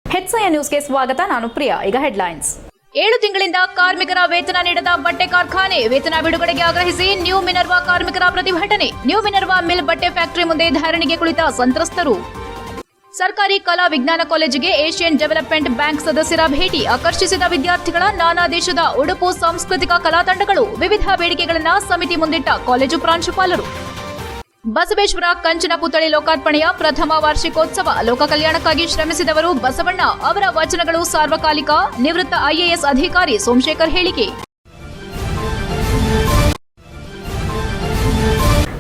ಹೆಚ್ಐ ನ್ಯೂಸ್ಗೆ ಸ್ವಾಗತ. ನಾನು ಪ್ರಿಯಾ. ಈಗ ಹೆಡ್ಲೈನ್ಸ್. 7 ತಿಂಗಳಿಂದ ಕಾರ್ಮಿಕರ ವೇತನ ನೀಡದ ಬಟ್ಟೆ ಕಾರ್ಖಾನೆ ವೇತನ ಬಿಡುಗಡೆಗೆ ಆಗ್ರಹಿಸಿ ನ್ಯೂ ಮಿನರ್ವಾ ಕಾರ್ಮಿಕರ ಪ್ರತಿಭಟನೆ. ನ್ಯೂ ಮಿನರ್ವಾ ಮಿಲ್ ಬಟ್ಟೆ ಫ್ಯಾಕ್ಟರಿ ಮುಂದೆ ಧರಣಿಗೆ ಕುಳಿತ ಸಂತ್ರಸ್ತರು. ಸರ್ಕಾರಿ ಕಲಾ ವಿಜ್ಞಾನ ಕಾಲೇಜಿಗೆ ಏಷ್ಯನ್ ಡೆವಲಪ್ಮೆಂಟ್ ಬ್ಯಾಂಕ್ ಸದಸ್ಯರ ಭೇಟಿ. ಆಕರ್ಷಿಸಿದ ವಿದ್ಯಾರ್ಥಿಗಳ ನಾನಾ ದೇಶದ ಉಡುಪು ಸಾಂಸ್ಕೃತಿಕ ಕಲಾ ತಂಡಗಳು. ವಿವಿಧ ಬೇಡಿಕೆಗಳನ್ನು ಸಮಿತಿ ಮುಂದಿಟ್ಟ ಕಾಲೇಜು ಪ್ರಾಂಶುಪಾಲರು. ಬಸವೇಶ್ವರ ಕಂಚಿನ ಪುತ್ಥಳಿ ಲೋಕಾರ್ಪಣೆಯ ಪ್ರಥಮ ವಾರ್ಷಿಕೋತ್ಸವ. ಲೋಕ ಕಲ್ಯಾಣಕ್ಕಾಗಿ ಶ್ರಮಿಸಿದವರು ಬಸವಣ್ಣ. ಅವರ ವಚನಗಳು ಸಾರ್ವಕಾಲಿಕ. ನಿವೃತ್ತ ಐಎಎಸ್ ಅಧಿಕಾರಿ ಸೋಮಶೇಖರ್ ಹೇಳಿಕೆ.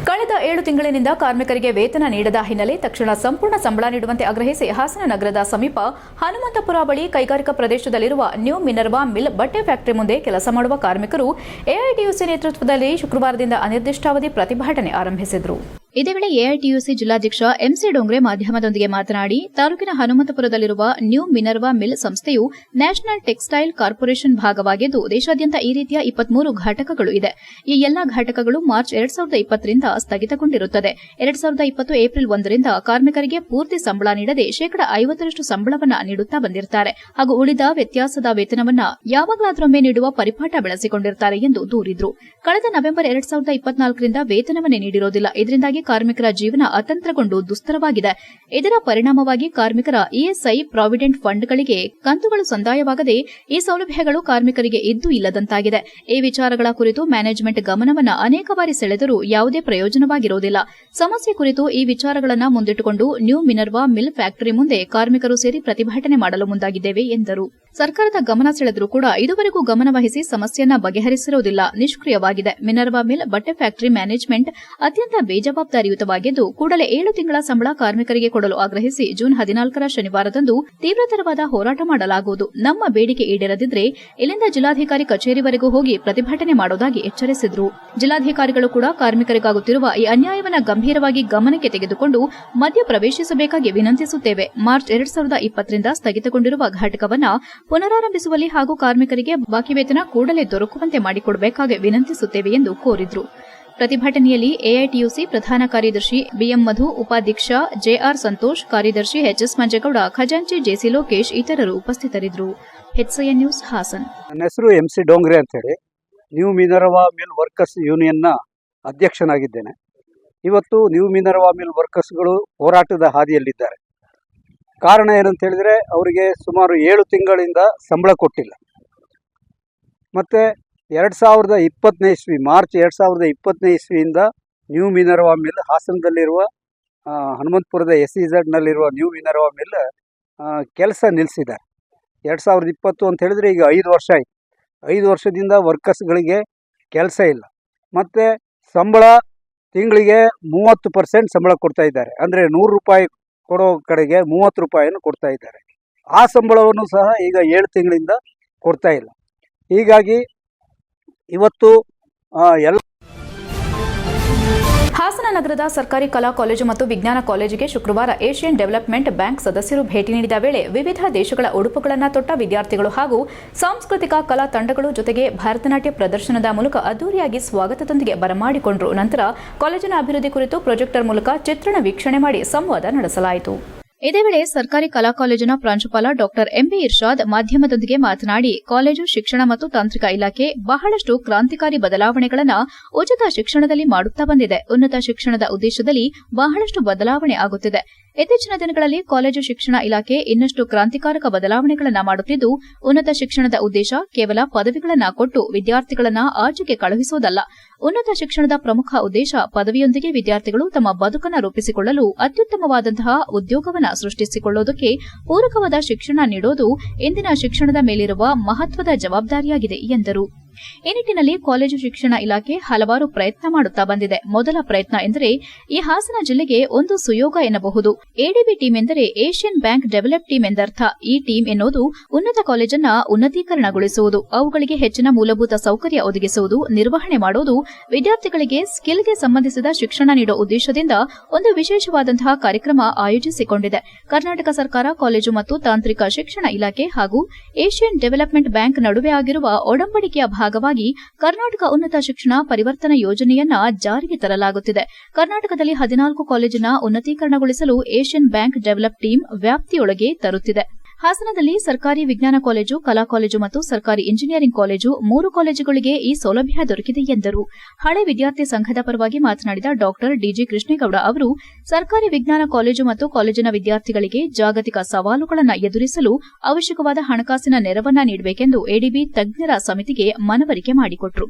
ಕಳೆದ 7 ತಿಂಗಳಿನಿಂದ ಕಾರ್ಮಿಕರಿಗೆ ವೇತನ ನೀಡದ ಹಿನ್ನೆಲೆ ತಕ್ಷಣ ಸಂಪೂರ್ಣ ಸಂಬಳ ನೀಡುವಂತೆ ಆಗ್ರಹಿಸಿ ಹಾಸನ ನಗರದ ಸಮೀಪ ಹನುಮಂತಪುರ ಬಳಿ ಕೈಗಾರಿಕಾ ಪ್ರದೇಶದಲ್ಲಿರುವ ನ್ಯೂ ಮಿನರ್ವಾ ಮಿಲ್ ಬಟ್ಟೆ ಫ್ಯಾಕ್ಟರಿ ಮುಂದೆ ಕೆಲಸ ಮಾಡುವ ಕಾರ್ಮಿಕರು ಎಐಟಿಯುಸಿ ನೇತೃತ್ವದಲ್ಲಿ ಶುಕ್ರವಾರದಿಂದ ಅನಿರ್ದಿಷ್ಟಾವಧಿ ಪ್ರತಿಭಟನೆ ಆರಂಭಿಸಿದರು. ಇದೇ ವೇಳೆ ಎಐಟಿಯುಸಿ ಜಿಲ್ಲಾಧ್ಯಕ್ಷ ಎಂಸಿ ಡೋಂಗ್ರೆ ಮಾಧ್ಯಮದೊಂದಿಗೆ ಮಾತನಾಡಿ, ತಾಲೂಕಿನ ಹನುಮಂತಪುರದಲ್ಲಿರುವ ನ್ಯೂ ಮಿನರ್ವಾ ಮಿಲ್ ಸಂಸ್ಥೆಯು ನ್ಯಾಷನಲ್ ಟೆಕ್ಸ್ಟೈಲ್ ಕಾರ್ಪೊರೇಷನ್ ಭಾಗವಾಗಿದ್ದು ದೇಶಾದ್ಯಂತ ಈ ರೀತಿಯ 23 ಘಟಕಗಳು ಇದೆ. ಈ ಎಲ್ಲಾ ಘಟಕಗಳು ಮಾರ್ಚ್ 2020ರಿಂದ ಸ್ಥಗಿತಗೊಂಡಿರುತ್ತದೆ. 2020 ಏಪ್ರಿಲ್ 1ರಿಂದ ಕಾರ್ಮಿಕರಿಗೆ ಪೂರ್ತಿ ಸಂಬಳ ನೀಡದೆ 50% ಸಂಬಳವನ್ನ ನೀಡುತ್ತಾ ಬಂದಿರುತ್ತಾರೆ ಹಾಗೂ ಉಳಿದ ವ್ಯತ್ಯಾಸದ ವೇತನವನ್ನ ಯಾವಾಗಲಾದರೊಮ್ಮೆ ನೀಡುವ ಪರಿಪಾಠ ಬೆಳೆಸಿಕೊಂಡಿರುತ್ತಾರೆ ಎಂದು ದೂರಿದ್ರು. ಕಳೆದ ನವೆಂಬರ್ 2024ರಿಂದ ವೇತನವನ್ನೇ ನೀಡಿರೋದಿಲ್ಲ. ಇದರಿಂದಾಗಿ ಕಾರ್ಮಿಕರ ಜೀವನ ಅತಂತ್ರಗೊಂಡು ದುಸ್ತರವಾಗಿದೆ. ಇದರ ಪರಿಣಾಮವಾಗಿ ಕಾರ್ಮಿಕರ ಇಎಸ್ಐ ಪ್ರಾವಿಡೆಂಟ್ ಫಂಡ್ಗಳಿಗೆ ಕಂತುಗಳು ಸಂದಾಯವಾಗದೆ ಈ ಸೌಲಭ್ಯಗಳು ಕಾರ್ಮಿಕರಿಗೆ ಇದ್ದೂ ಇಲ್ಲದಂತಾಗಿದೆ. ಈ ವಿಚಾರಗಳ ಕುರಿತು ಮ್ಯಾನೇಜ್ಮೆಂಟ್ ಗಮನವನ್ನು ಅನೇಕ ಬಾರಿ ಸೆಳೆದರೂ ಯಾವುದೇ ಪ್ರಯೋಜನವಾಗಿರುವುದಿಲ್ಲ. ಸಮಸ್ಯೆ ಕುರಿತು ಈ ವಿಚಾರಗಳನ್ನು ಮುಂದಿಟ್ಟುಕೊಂಡು ನ್ಯೂ ಮಿನರ್ವಾ ಮಿಲ್ ಫ್ಯಾಕ್ಟರಿ ಮುಂದೆ ಕಾರ್ಮಿಕರು ಸೇರಿ ಪ್ರತಿಭಟನೆ ಮಾಡಲು ಮುಂದಾಗಿದ್ದೇವೆ ಎಂದರು. ಸರ್ಕಾರದ ಗಮನ ಸೆಳೆದರೂ ಕೂಡ ಇದುವರೆಗೂ ಗಮನವಹಿಸಿ ಸಮಸ್ಯೆಯನ್ನು ಬಗೆಹರಿಸಿರುವುದಿಲ್ಲ, ನಿಷ್ಕ್ರಿಯವಾಗಿದೆ. ಮಿನರ್ವಾ ಮಿಲ್ ಬಟ್ಟೆ ಫ್ಯಾಕ್ಟರಿ ಮ್ಯಾನೇಜ್ಮೆಂಟ್ ಅತ್ಯಂತ ಬೇಜವಾಬ್ದಾರಿಯುತವಾಗಿದ್ದು ಕೂಡಲೇ 7 ತಿಂಗಳ ಸಂಬಳ ಕಾರ್ಮಿಕರಿಗೆ ಕೊಡಲು ಆಗ್ರಹಿಸಿ ಜೂನ್ 14ರ ಶನಿವಾರದಂದು ತೀವ್ರತರವಾದ ಹೋರಾಟ ಮಾಡಲಾಗುವುದು. ನಮ್ಮ ಬೇಡಿಕೆ ಈಡೇರದಿದ್ರೆ ಇಲ್ಲಿಂದ ಜಿಲ್ಲಾಧಿಕಾರಿ ಕಚೇರಿವರೆಗೂ ಹೋಗಿ ಪ್ರತಿಭಟನೆ ಮಾಡುವುದಾಗಿ ಎಚ್ಚರಿಸಿದರು. ಜಿಲ್ಲಾಧಿಕಾರಿಗಳು ಕೂಡ ಕಾರ್ಮಿಕರಿಗಾಗುತ್ತಿರುವ ಈ ಅನ್ಯಾಯವನ್ನು ಗಂಭೀರವಾಗಿ ಗಮನಕ್ಕೆ ತೆಗೆದುಕೊಂಡು ಮಧ್ಯ ಪ್ರವೇಶಿಸಬೇಕಾಗಿ ವಿನಂತಿಸುತ್ತೇವೆ. ಮಾರ್ಚ್ 2020ರಿಂದ ಸ್ಥಗಿತಗೊಂಡಿರುವ ಘಟಕವನ್ನು ಪುನರಾರಂಭಿಸುವಲ್ಲಿ ಹಾಗೂ ಕಾರ್ಮಿಕರಿಗೆ ಬಾಕಿ ವೇತನ ಕೂಡಲೇ ದೊರಕುವಂತೆ ಮಾಡಿಕೊಡಬೇಕಾಗಿ ವಿನಂತಿಸುತ್ತೇವೆ ಎಂದು ಕೋರಿದರು. ಪ್ರತಿಭಟನೆಯಲ್ಲಿ ಎಐಟಿಯುಸಿ ಪ್ರಧಾನ ಕಾರ್ಯದರ್ಶಿ ಬಿಎಂ ಮಧು, ಉಪಾಧ್ಯಕ್ಷ ಜೆಆರ್ ಸಂತೋಷ್, ಕಾರ್ಯದರ್ಶಿ ಎಚ್ಎಸ್ ಮಂಜೇಗೌಡ, ಖಜಾಂಚಿ ಜೆಸಿ ಲೋಕೇಶ್ ಇತರರು ಉಪಸ್ಥಿತರಿದ್ದರು. HIN news Hassan. ನನ್ನ ಹೆಸರು ಎಂಸಿ ಡೋಂಗ್ರೆ ಅಂತ ಹೇಳಿ ನ್ಯೂ ಮಿನರ್ವಾ ಮಿಲ್ ವರ್ಕರ್ಸ್ ಯೂನಿಯನ್ನ ಅಧ್ಯಕ್ಷನಾಗಿದ್ದೇನೆ. ಇವತ್ತು ನ್ಯೂ ಮಿನರ್ವಾ ಮಿಲ್ ವರ್ಕರ್ಸ್ಗಳು ಹೋರಾಟದ ಹಾದಿಯಲ್ಲಿದ್ದಾರೆ. ಕಾರಣ ಏನಂತ ಹೇಳಿದ್ರೆ ಅವರಿಗೆ ಸುಮಾರು 7 ತಿಂಗಳಿಂದ ಸಂಬಳ ಕೊಟ್ಟಿಲ್ಲ. ಮತ್ತು 2020ನೇ ಇಸ್ವಿ ಮಾರ್ಚ್ 2020ನೇ ಇಸ್ವಿಯಿಂದ ನ್ಯೂ ಮಿನರ್ವಾ ಮಿಲ್ ಹಾಸನದಲ್ಲಿರುವ ಹನುಮಂತಪುರದ SEZನಲ್ಲಿರುವ ನ್ಯೂ ಮಿನರ್ವಾ ಮಿಲ್ ಕೆಲಸ ನಿಲ್ಲಿಸಿದ್ದಾರೆ. 2020 ಅಂತ ಹೇಳಿದ್ರೆ ಈಗ 5 ವರ್ಷ ಆಯಿತು. 5 ವರ್ಷದಿಂದ ವರ್ಕರ್ಸ್ಗಳಿಗೆ ಕೆಲಸ ಇಲ್ಲ. ಮತ್ತು ಸಂಬಳ ತಿಂಗಳಿಗೆ 30% ಸಂಬಳ ಕೊಡ್ತಾ ಇದ್ದಾರೆ. ಅಂದರೆ 100 ರೂಪಾಯಿ ಕೊಡೋ ಕಡೆಗೆ 30 ರೂಪಾಯಿಯನ್ನು ಕೊಡ್ತಾ ಇದ್ದಾರೆ. ಆ ಸಂಬಳವನ್ನು ಸಹ ಈಗ 7 ತಿಂಗಳಿಂದ ಕೊಡ್ತಾ ಇಲ್ಲ. ಹೀಗಾಗಿ ಇವತ್ತು ಹಾಸನ ನಗರದ ಸರ್ಕಾರಿ ಕಲಾ ಕಾಲೇಜು ಮತ್ತು ವಿಜ್ಞಾನ ಕಾಲೇಜಿಗೆ ಶುಕ್ರವಾರ ಏಷ್ಯನ್ ಡೆವಲಪ್ಮೆಂಟ್ ಬ್ಯಾಂಕ್ ಸದಸ್ಯರು ಭೇಟಿ ನೀಡಿದ ವೇಳೆ ವಿವಿಧ ದೇಶಗಳ ಉಡುಪುಗಳನ್ನು ತೊಟ್ಟ ವಿದ್ಯಾರ್ಥಿಗಳು ಹಾಗೂ ಸಾಂಸ್ಕೃತಿಕ ಕಲಾ ತಂಡಗಳು ಜೊತೆಗೆ ಭರತನಾಟ್ಯ ಪ್ರದರ್ಶನದ ಮೂಲಕ ಅದ್ದೂರಿಯಾಗಿ ಸ್ವಾಗತದೊಂದಿಗೆ ಬರಮಾಡಿಕೊಂಡರು. ನಂತರ ಕಾಲೇಜಿನ ಅಭಿವೃದ್ಧಿ ಕುರಿತು ಪ್ರೊಜೆಕ್ಟರ್ ಮೂಲಕ ಚಿತ್ರಣ ವೀಕ್ಷಣೆ ಮಾಡಿ ಸಂವಾದ ನಡೆಸಲಾಯಿತು. ಇದೇ ವೇಳೆ ಸರ್ಕಾರಿ ಕಲಾ ಕಾಲೇಜಿನ ಪ್ರಾಂಶುಪಾಲ ಡಾ ಎಂಬಿ ಇರ್ಷಾದ್ ಮಾಧ್ಯಮದೊಂದಿಗೆ ಮಾತನಾಡಿ, ಕಾಲೇಜು ಶಿಕ್ಷಣ ಮತ್ತು ತಾಂತ್ರಿಕ ಇಲಾಖೆ ಬಹಳಷ್ಟು ಕ್ರಾಂತಿಕಾರಿ ಬದಲಾವಣೆಗಳನ್ನು ಉಚಿತ ಶಿಕ್ಷಣದಲ್ಲಿ ಮಾಡುತ್ತಾ ಬಂದಿದೆ. ಉನ್ನತ ಶಿಕ್ಷಣದ ಉದ್ದೇಶದಲ್ಲಿ ಬಹಳಷ್ಟು ಬದಲಾವಣೆ ಆಗುತ್ತಿದೆ. ಇತ್ತೀಚಿನ ದಿನಗಳಲ್ಲಿ ಕಾಲೇಜು ಶಿಕ್ಷಣ ಇಲಾಖೆ ಇನ್ನಷ್ಟು ಕ್ರಾಂತಿಕಾರಕ ಬದಲಾವಣೆಗಳನ್ನು ಮಾಡುತ್ತಿದ್ದು, ಉನ್ನತ ಶಿಕ್ಷಣದ ಉದ್ದೇಶ ಕೇವಲ ಪದವಿಗಳನ್ನು ಕೊಟ್ಟು ವಿದ್ಯಾರ್ಥಿಗಳನ್ನು ಆಚೆಗೆ ಕಳುಹಿಸುವುದಲ್ಲ. ಉನ್ನತ ಶಿಕ್ಷಣದ ಪ್ರಮುಖ ಉದ್ದೇಶ ಪದವಿಯೊಂದಿಗೆ ವಿದ್ಯಾರ್ಥಿಗಳು ತಮ್ಮ ಬದುಕನ್ನು ರೂಪಿಸಿಕೊಳ್ಳಲು ಅತ್ಯುತ್ತಮವಾದಂತಹ ಉದ್ಯೋಗವನ್ನು ಸೃಷ್ಟಿಸಿಕೊಳ್ಳುವುದಕ್ಕೆ ಪೂರಕವಾದ ಶಿಕ್ಷಣ ನೀಡುವುದು ಇಂದಿನ ಶಿಕ್ಷಣದ ಮೇಲಿರುವ ಮಹತ್ವದ ಜವಾಬ್ದಾರಿಯಾಗಿದೆ ಎಂದರು. ಈ ನಿಟ್ಟಿನಲ್ಲಿ ಕಾಲೇಜು ಶಿಕ್ಷಣ ಇಲಾಖೆ ಹಲವಾರು ಪ್ರಯತ್ನ ಮಾಡುತ್ತಾ ಬಂದಿದೆ. ಮೊದಲ ಪ್ರಯತ್ನ ಎಂದರೆ ಈ ಹಾಸನ ಜಿಲ್ಲೆಗೆ ಒಂದು ಸುಯೋಗ ಎನ್ನಬಹುದು. ಎಡಿಬಿ ಟೀಮ್ ಎಂದರೆ ಏಷ್ಯನ್ ಬ್ಯಾಂಕ್ ಡೆವಲಪ್ ಟೀಮ್ ಎಂದರ್ಥ. ಈ ಟೀಮ್ ಎನ್ನುವುದು ಉನ್ನತ ಕಾಲೇಜನ್ನ ಉನ್ನತೀಕರಣಗೊಳಿಸುವುದು, ಅವುಗಳಿಗೆ ಹೆಚ್ಚಿನ ಮೂಲಭೂತ ಸೌಕರ್ಯ ಒದಗಿಸುವುದು, ನಿರ್ವಹಣೆ ಮಾಡುವುದು, ವಿದ್ಯಾರ್ಥಿಗಳಿಗೆ ಸ್ಕಿಲ್ಗೆ ಸಂಬಂಧಿಸಿದ ಶಿಕ್ಷಣ ನೀಡುವ ಉದ್ದೇಶದಿಂದ ಒಂದು ವಿಶೇಷವಾದಂತಹ ಕಾರ್ಯಕ್ರಮ ಆಯೋಜಿಸಿಕೊಂಡಿದೆ. ಕರ್ನಾಟಕ ಸರ್ಕಾರ, ಕಾಲೇಜು ಮತ್ತು ತಾಂತ್ರಿಕ ಶಿಕ್ಷಣ ಇಲಾಖೆ ಹಾಗೂ ಏಷ್ಯನ್ ಡೆವಲಪ್ಮೆಂಟ್ ಬ್ಯಾಂಕ್ ನಡುವೆ ಆಗಿರುವ ಒಡಂಬಡಿಕೆಯ ಭಾಗ ಭಾಗವಾಗಿ ಕರ್ನಾಟಕ ಉನ್ನತ ಶಿಕ್ಷಣ ಪರಿವರ್ತನಾ ಯೋಜನೆಯನ್ನ ಜಾರಿಗೆ ತರಲಾಗುತ್ತಿದೆ. ಕರ್ನಾಟಕದಲ್ಲಿ 14 ಕಾಲೇಜಿನ ಉನ್ನತೀಕರಣಗೊಳಿಸಲು ಏಷ್ಯನ್ ಬ್ಯಾಂಕ್ ಡೆವಲಪ್ ಟೀಮ್ ವ್ಯಾಪ್ತಿಯೊಳಗೆ ತರುತ್ತಿದೆ. ಹಾಸನದಲ್ಲಿ ಸರ್ಕಾರಿ ವಿಜ್ಞಾನ ಕಾಲೇಜು, ಕಲಾ ಕಾಲೇಜು ಮತ್ತು ಸರ್ಕಾರಿ ಇಂಜಿನಿಯರಿಂಗ್ ಕಾಲೇಜು 3 ಕಾಲೇಜುಗಳಿಗೆ ಈ ಸೌಲಭ್ಯ ದೊರಕಿದೆ ಎಂದರು. ಹಳೆ ವಿದ್ಯಾರ್ಥಿ ಸಂಘದ ಪರವಾಗಿ ಮಾತನಾಡಿದ ಡಾ ಡಿಜಿ ಕೃಷ್ಣೇಗೌಡ ಅವರು, ಸರ್ಕಾರಿ ವಿಜ್ಞಾನ ಕಾಲೇಜು ಮತ್ತು ಕಾಲೇಜಿನ ವಿದ್ಯಾರ್ಥಿಗಳಿಗೆ ಜಾಗತಿಕ ಸವಾಲುಗಳನ್ನು ಎದುರಿಸಲು ಅವಶ್ಯಕವಾದ ಹಣಕಾಸಿನ ನೆರವನ್ನ ನೀಡಬೇಕೆಂದು ಎಡಿಬಿ ತಜ್ಞರ ಸಮಿತಿಗೆ ಮನವರಿಕೆ ಮಾಡಿಕೊಟ್ಟರು.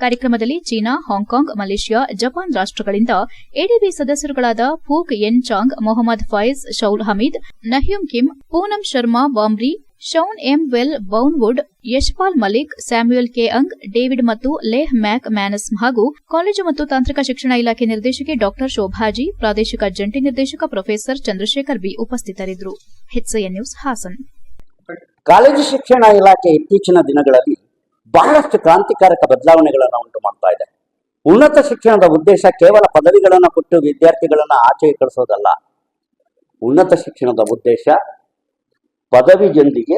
ಕಾರ್ಯಕ್ರಮದಲ್ಲಿ ಚೀನಾ, ಹಾಂಗ್ಕಾಂಗ್, ಮಲೇಷ್ಯಾ, ಜಪಾನ್ ರಾಷ್ಟಗಳಿಂದ ಎಡಿಬಿ ಸದಸ್ಯರುಗಳಾದ Fook N Chang, Mohammed Faiz, Shaul Hamid, Nahum Kim, Poonam Sharma Bambri, Shaun M Well Bownwood, Yashpal Malik, Samuel K Ang, David ಮತ್ತು ಲೇಹ್ ಮ್ಯಾಕ್ ಮ್ಯಾನಸ್ ಹಾಗೂ ಕಾಲೇಜು ಮತ್ತು ತಾಂತ್ರಿಕ ಶಿಕ್ಷಣ ಇಲಾಖೆ ನಿರ್ದೇಶಕಿ ಡಾ ಶೋಭಾಜಿ, ಪ್ರಾದೇಶಿಕ ಜಂಟಿ ನಿರ್ದೇಶಕ ಪ್ರೊಫೆಸರ್ ಚಂದ್ರಶೇಖರ್ ಬಿ ಉಪಸ್ಥಿತರಿದ್ದರು. HCN news Hassan. ಕಾಲೇಜು ಶಿಕ್ಷಣ ಇಲಾಖೆ ಇತ್ತೀಚಿನ ದಿನಗಳಲ್ಲಿ ಬಹಳಷ್ಟು ಕ್ರಾಂತಿಕಾರಕ ಬದಲಾವಣೆಗಳನ್ನು ಉಂಟು ಮಾಡ್ತಾ ಇದೆ. ಉನ್ನತ ಶಿಕ್ಷಣದ ಉದ್ದೇಶ ಕೇವಲ ಪದವಿಗಳನ್ನು ಕೊಟ್ಟು ವಿದ್ಯಾರ್ಥಿಗಳನ್ನು ಆಚೆಗೆ ಕಳಿಸೋದಲ್ಲ. ಉನ್ನತ ಶಿಕ್ಷಣದ ಉದ್ದೇಶ ಪದವಿ ಜೊತೆಗೆ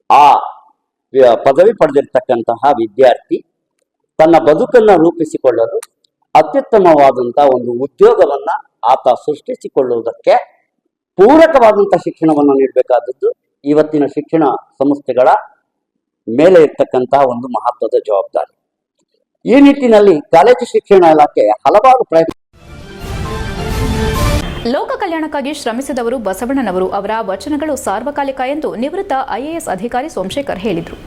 ಆ ಪದವಿ ಪಡೆದಿರ್ತಕ್ಕಂತಹ ವಿದ್ಯಾರ್ಥಿ ತನ್ನ ಬದುಕನ್ನು ರೂಪಿಸಿಕೊಳ್ಳಲು ಅತ್ಯುತ್ತಮವಾದಂತಹ ಒಂದು ಉದ್ಯೋಗವನ್ನ ಆತ ಸೃಷ್ಟಿಸಿಕೊಳ್ಳುವುದಕ್ಕೆ ಪೂರಕವಾದಂತಹ ಶಿಕ್ಷಣವನ್ನು ನೀಡಬೇಕಾದದ್ದು ಇವತ್ತಿನ ಶಿಕ್ಷಣ ಸಂಸ್ಥೆಗಳ ಮೇಲೆ ಇರ್ತಕ್ಕಂತಹ ಒಂದು ಮಹತ್ವದ ಜವಾಬ್ದಾರಿ. ಈ ನಿಟ್ಟಿನಲ್ಲಿ ಕಾಲೇಜು ಶಿಕ್ಷಣ ಇಲಾಖೆ ಹಲವಾರು ಪ್ರಯತ್ನ. ಲೋಕ ಕಲ್ಯಾಣಕ್ಕಾಗಿ ಶ್ರಮಿಸಿದವರು ಬಸವಣ್ಣನವರು. ಅವರ ವಚನಗಳು ಸಾರ್ವಕಾಲಿಕ ಎಂದು ನಿವೃತ್ತ ಐಎಎಸ್ ಅಧಿಕಾರಿ ಸೋಮಶೇಖರ್ ಹೇಳಿದರು.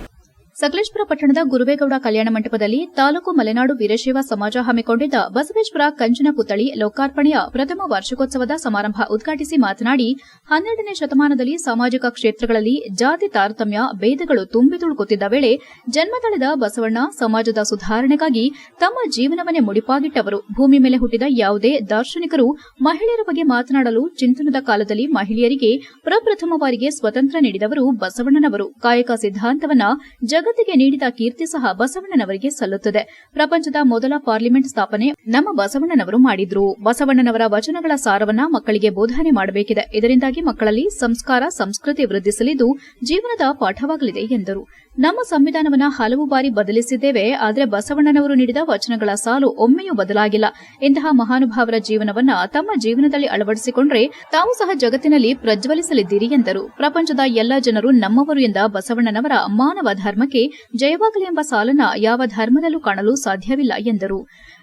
ಸಕಲೇಶಪುರ ಪಟ್ಟಣದ ಗುರುವೇಗೌಡ ಕಲ್ಯಾಣ ಮಂಟಪದಲ್ಲಿ ತಾಲೂಕು ಮಲೆನಾಡು ವೀರಶೈವ ಸಮಾಜ ಹಮ್ಮಿಕೊಂಡಿದ್ದ ಬಸವೇಶ್ವರ ಕಂಚಿನ ಪುತ್ಥಳಿ ಲೋಕಾರ್ಪಣೆಯ ಪ್ರಥಮ ವಾರ್ಷಿಕೋತ್ಸವದ ಸಮಾರಂಭ ಉದ್ಘಾಟಿಸಿ ಮಾತನಾಡಿ, 12ನೇ ಶತಮಾನದಲ್ಲಿ ಸಾಮಾಜಿಕ ಕ್ಷೇತ್ರಗಳಲ್ಲಿ ಜಾತಿ ತಾರತಮ್ಯ ಭೇದಗಳು ತುಂಬಿ ತುಳುಕುತ್ತಿದ್ದ ವೇಳೆ ಜನ್ಮ ತಳೆದ ಬಸವಣ್ಣ ಸಮಾಜದ ಸುಧಾರಣೆಗಾಗಿ ತಮ್ಮ ಜೀವನವನ್ನೇ ಮುಡಿಪಾಗಿಟ್ಟವರು. ಭೂಮಿ ಮೇಲೆ ಹುಟ್ಟಿದ ಯಾವುದೇ ದಾರ್ಶನಿಕರು ಮಹಿಳೆಯರ ಬಗ್ಗೆ ಮಾತನಾಡಲು ಚಿಂತನದ ಕಾಲದಲ್ಲಿ ಮಹಿಳೆಯರಿಗೆ ಪ್ರಪ್ರಥಮ ಬಾರಿಗೆ ಸ್ವತಂತ್ರ ನೀಡಿದವರು ಬಸವಣ್ಣನವರು. ಕಾಯಕ ಸಿದ್ಧಾಂತವನ್ನ ಜಗತ್ತಿಗೆ ನೀಡಿದ ಕೀರ್ತಿ ಸಹ ಬಸವಣ್ಣನವರಿಗೆ ಸಲ್ಲುತ್ತದೆ. ಪ್ರಪಂಚದ ಮೊದಲ ಪಾರ್ಲಿಮೆಂಟ್ ಸ್ಥಾಪನೆ ನಮ್ಮ ಬಸವಣ್ಣನವರು ಮಾಡಿದ್ರು. ಬಸವಣ್ಣನವರ ವಚನಗಳ ಸಾರವನ್ನ ಮಕ್ಕಳಿಗೆ ಬೋಧನೆ ಮಾಡಬೇಕಿದೆ. ಇದರಿಂದಾಗಿ ಮಕ್ಕಳಲ್ಲಿ ಸಂಸ್ಕಾರ, ಸಂಸ್ಕೃತಿ ವೃದ್ಧಿಸಲಿದ್ದು ಜೀವನದ ಪಾಠವಾಗಲಿದೆ ಎಂದರು. ನಮ್ಮ ಸಂವಿಧಾನವನ್ನ ಹಲವು ಬಾರಿ ಬದಲಿಸಿದ್ದೇವೆ, ಆದರೆ ಬಸವಣ್ಣನವರು ನೀಡಿದ ವಚನಗಳ ಸಾಲು ಒಮ್ಮೆಯೂ ಬದಲಾಗಿಲ್ಲ. ಇಂತಹ ಮಹಾನುಭಾವರ ಜೀವನವನ್ನ ತಮ್ಮ ಜೀವನದಲ್ಲಿ ಅಳವಡಿಸಿಕೊಂಡ್ರೆ ತಾವು ಸಹ ಜಗತ್ತಿನಲ್ಲಿ ಪ್ರಜ್ವಲಿಸಲಿದ್ದೀರಿ ಎಂದರು. ಪ್ರಪಂಚದ ಎಲ್ಲ ಜನರು ನಮ್ಮವರು ಎಂದ ಬಸವಣ್ಣನವರ ಮಾನವ ಧರ್ಮಕ್ಕೆ ಜಯವಾಗಲಿ ಎಂಬ ಸಾಲನ್ನ ಯಾವ ಧರ್ಮದಲ್ಲೂ ಕಾಣಲು ಸಾಧ್ಯವಿಲ್ಲ ಎಂದರು.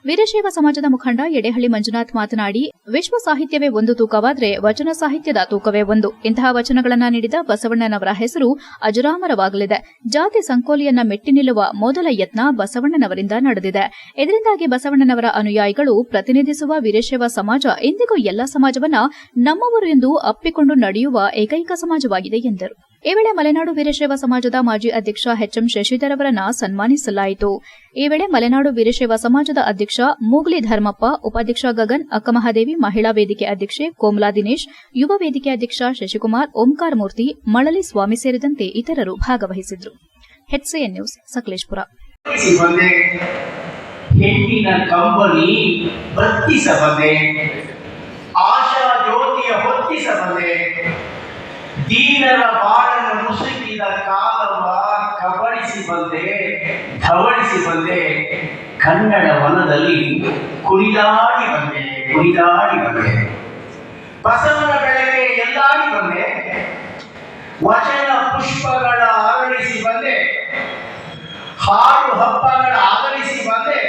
ವೀರಶೈವ ಸಮಾಜದ ಮುಖಂಡ ಎಡೆಹಳ್ಳಿ ಮಂಜುನಾಥ್ ಮಾತನಾಡಿ, ವಿಶ್ವ ಸಾಹಿತ್ಯವೇ ಒಂದು ತೂಕವಾದರೆ ವಚನ ಸಾಹಿತ್ಯದ ತೂಕವೇ ಒಂದು. ಇಂತಹ ವಚನಗಳನ್ನ ನೀಡಿದ ಬಸವಣ್ಣನವರ ಹೆಸರು ಅಜರಾಮರವಾಗಲಿದೆ. ಜಾತಿ ಸಂಕೋಲಿಯನ್ನ ಮೆಟ್ಟಿ ನಿಲ್ಲುವ ಮೊದಲ ಯತ್ನ ಬಸವಣ್ಣನವರಿಂದ ನಡೆದಿದೆ. ಇದರಿಂದಾಗಿ ಬಸವಣ್ಣನವರ ಅನುಯಾಯಿಗಳು ಪ್ರತಿನಿಧಿಸುವ ವೀರಶೈವ ಸಮಾಜ ಇಂದಿಗೂ ಎಲ್ಲ ಸಮಾಜವನ್ನ ನಮ್ಮವರು ಎಂದು ಅಪ್ಪಿಕೊಂಡು ನಡೆಯುವ ಏಕೈಕ ಸಮಾಜವಾಗಿದೆ ಎಂದರು. ಈ ವೇಳೆ ಮಲೆನಾಡು ವೀರಶೈವ ಸಮಾಜದ ಮಾಜಿ ಅಧ್ಯಕ್ಷ ಎಚ್ಎಂ ಶಶಿಧರ್ ಅವರನ್ನ ಸನ್ಮಾನಿಸಲಾಯಿತು. ಈ ವೇಳೆ ಮಲೆನಾಡು ವೀರಶೈವ ಸಮಾಜದ ಅಧ್ಯಕ್ಷ ಮೂಗ್ಲಿ ಧರ್ಮಪ್ಪ, ಉಪಾಧ್ಯಕ್ಷ ಗಗನ್, ಅಕ್ಕಮಹಾದೇವಿ, ಮಹಿಳಾ ವೇದಿಕೆ ಅಧ್ಯಕ್ಷೆ ಕೋಮಲಾ ದಿನೇಶ್, ಯುವ ವೇದಿಕೆ ಅಧ್ಯಕ್ಷ ಶಶಿಕುಮಾರ್, ಓಂಕಾರ ಮೂರ್ತಿ, ಮಳಲಿ ಸ್ವಾಮಿ ಸೇರಿದಂತೆ ಇತರರು ಭಾಗವಹಿಸಿದ್ರು. HCN news Sakleshpur. ಹೆಣ್ಣಿನ ಕಂಬನಿ ಬತ್ತಿಸಬಲ್ಲೆ, ಆಶಾ ಜ್ಯೋತಿಯ ಹೊತ್ತಿಸಬಲ್ಲೆ, ದೀನರ ಬಾಳನ್ನು ಮುಸುಕಿದ ಕಾಲವ ಕಬಳಿಸಿ ಬಂದೆ, ಧವಳಿಸಿ ಬಂದೆ, ಕನ್ನಡ ವನದಲ್ಲಿ ಕುಣಿದಾಡಿ ಬಂದೆ, ಕುಣಿದಾಡಿ ಬಂದೆ, ಬಸವನ ಬೆಳಗ್ಗೆ ಎಲ್ಲಾಡಿ ಬಂದೆ, ವಚನ ಪುಷ್ಪಗಳ ಅರಳಿಸಿ ಬಂದೆ, ಹಾಡು ಹಬ್ಬಗಳ ಆಗಲಿಸಿ ಬಂದೆ.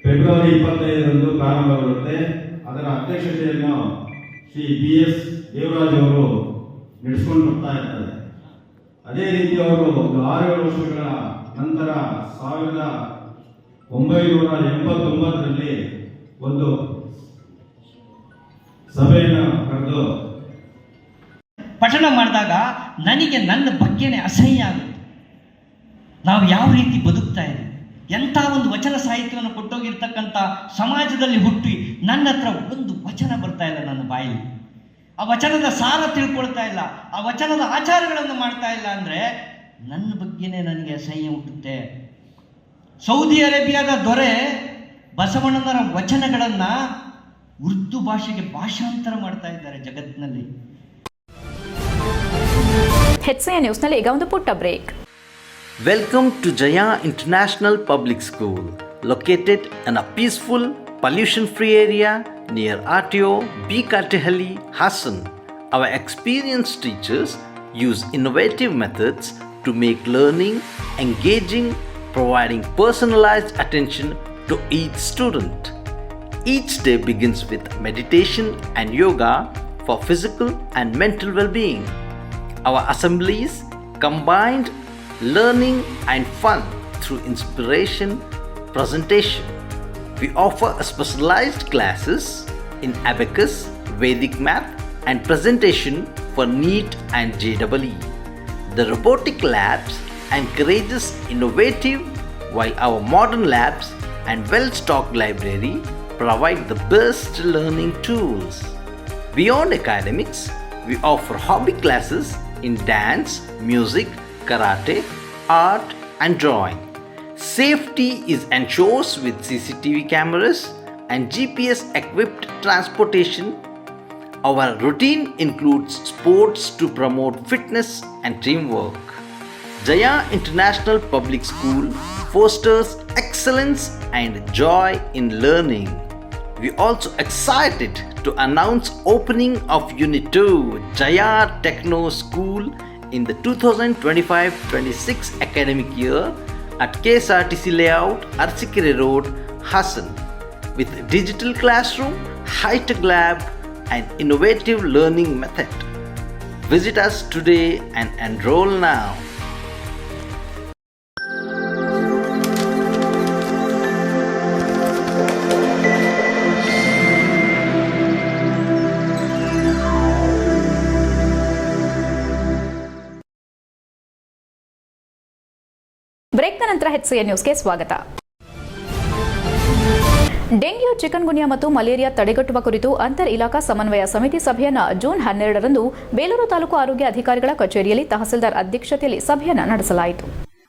ಫೆಬ್ರವರಿ 25ರಂದು ಪ್ರಾರಂಭಗೊಳ್ಳುತ್ತೆ. ಅದರ ಅಧ್ಯಕ್ಷತೆಯನ್ನು ಶ್ರೀ BS ದೇವರಾಜ್ ಅವರು ನಡೆಸಿಕೊಂಡು ಬರ್ತಾ ಇದ್ದಾರೆ. ಅದೇ ರೀತಿ ಅವರು ಒಂದು 6-7 ವರ್ಷಗಳ ನಂತರ 1989ರಲ್ಲಿ ಒಂದು ಸಭೆಯನ್ನು ಕರೆದು ಪಠಣ ಮಾಡಿದಾಗ ನನಗೆ ನನ್ನ ಬಗ್ಗೆನೇ ಅಸಹ್ಯ ಆಗುತ್ತೆ. ನಾವು ಯಾವ ರೀತಿ ಬದುಕ್ತಾ ಇದ್ದೀವಿ, ಎಂಥ ಒಂದು ವಚನ ಸಾಹಿತ್ಯವನ್ನು ಕೊಟ್ಟೋಗಿರ್ತಕ್ಕಂಥ ಸಮಾಜದಲ್ಲಿ ಹುಟ್ಟಿ ನನ್ನ ಹತ್ರ ಒಂದು ವಚನ ಬರ್ತಾ ಇಲ್ಲ ನನ್ನ ಬಾಯಲ್ಲಿ, ಆ ವಚನದ ಸಾರ ತಿಳ್ಕೊಳ್ತಾ ಇಲ್ಲ, ಆ ವಚನದ ಆಚಾರಗಳನ್ನು ಮಾಡ್ತಾ ಇಲ್ಲ ಅಂದರೆ ನನ್ನ ಬಗ್ಗೆನೇ ನನಗೆ ಅಸಹ್ಯ ಹುಟ್ಟುತ್ತೆ. ಸೌದಿ ಅರೇಬಿಯಾದ ದೊರೆ ಬಸವಣ್ಣನವರ ವಚನಗಳನ್ನು ಉರ್ದು ಭಾಷೆಗೆ ಭಾಷಾಂತರ ಮಾಡ್ತಾ ಇದ್ದಾರೆ ಜಗತ್ತಿನಲ್ಲಿ. HCN ನ್ಯೂಸ್ನಲ್ಲಿ ಈಗ ಒಂದು ಪುಟ್ಟ break. Welcome to Jaya International Public School, located in a peaceful, pollution-free area near RTO B. Katehalli, Hassan. Our experienced teachers use innovative methods to make learning engaging, providing personalized attention to each student. Each day begins with meditation and yoga for physical and mental well-being. Our assemblies combined learning and fun through inspiration, presentation. We offer specialized classes in abacus, Vedic math, and presentation for NEET and JEE. The robotic labs encourages innovative, while our modern labs and well-stocked library provide the best learning tools. Beyond academics, we offer hobby classes in dance, music, karate, art, and drawing. Safety is ensured with CCTV cameras and GPS-equipped transportation. Our routine includes sports to promote fitness and teamwork. Jaya International Public School fosters excellence and joy in learning. We also excited to announce opening of Unit 2 Jaya Techno School in the 2025-26 academic year at KSRTC Layout, Arsikere Road, Hassan, with digital classroom, high-tech lab, and innovative learning method. Visit us today and enroll now. ಬ್ರೇಕ್ನ ನಂತರ HCN ನ್ಯೂಸ್ಗೆ ಸ್ವಾಗತ. Dengue, chikungunya ಮತ್ತು malaria ತಡೆಗಟ್ಟುವ ಕುರಿತು ಅಂತರ್ ಇಲಾಖಾ ಸಮನ್ವಯ ಸಮಿತಿ ಸಭೆಯನ್ನು ಜೂನ್ 12ರಂದು ಬೇಲೂರು ತಾಲೂಕು ಆರೋಗ್ಯ ಅಧಿಕಾರಿಗಳ ಕಚೇರಿಯಲ್ಲಿ ತಹಸೀಲ್ದಾರ್ ಅಧ್ಯಕ್ಷತೆಯಲ್ಲಿ ಸಭೆಯನ್ನು ನಡೆಸಲಾಯಿತು.